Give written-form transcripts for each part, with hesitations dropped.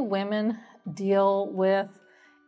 women deal with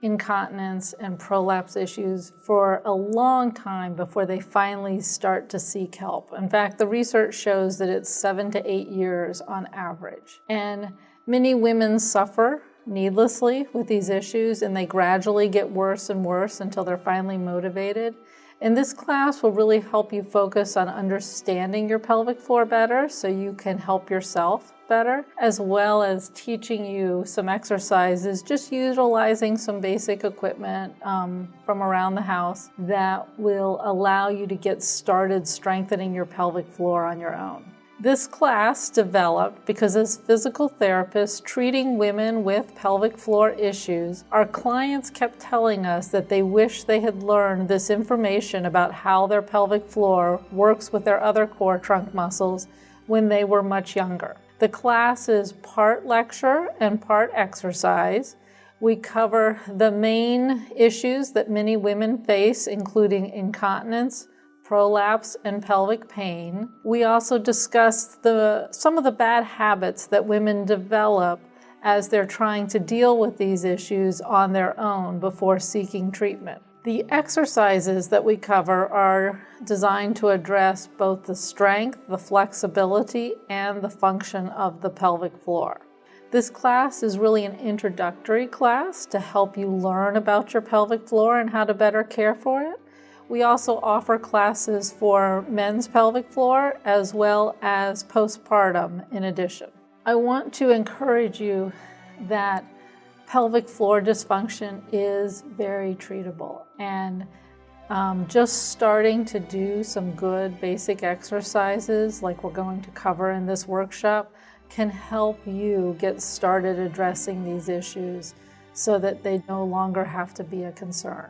incontinence and prolapse issues for a long time before they finally start to seek help. In fact, the research shows that it's 7 to 8 years on average. And many women suffer needlessly with these issues, and they gradually get worse and worse until they're finally motivated. And this class will really help you focus on understanding your pelvic floor better so you can help yourself better, as well as teaching you some exercises, just utilizing some basic equipment from around the house that will allow you to get started strengthening your pelvic floor on your own. This class developed because as physical therapists treating women with pelvic floor issues, our clients kept telling us that they wish they had learned this information about how their pelvic floor works with their other core trunk muscles when they were much younger. The class is part lecture and part exercise. We cover the main issues that many women face, including incontinence, prolapse, and pelvic pain. We also discuss some of the bad habits that women develop as they're trying to deal with these issues on their own before seeking treatment. The exercises that we cover are designed to address both the strength, the flexibility, and the function of the pelvic floor. This class is really an introductory class to help you learn about your pelvic floor and how to better care for it. We also offer classes for men's pelvic floor as well as postpartum in addition. I want to encourage you that pelvic floor dysfunction is very treatable, and just starting to do some good basic exercises like we're going to cover in this workshop can help you get started addressing these issues so that they no longer have to be a concern.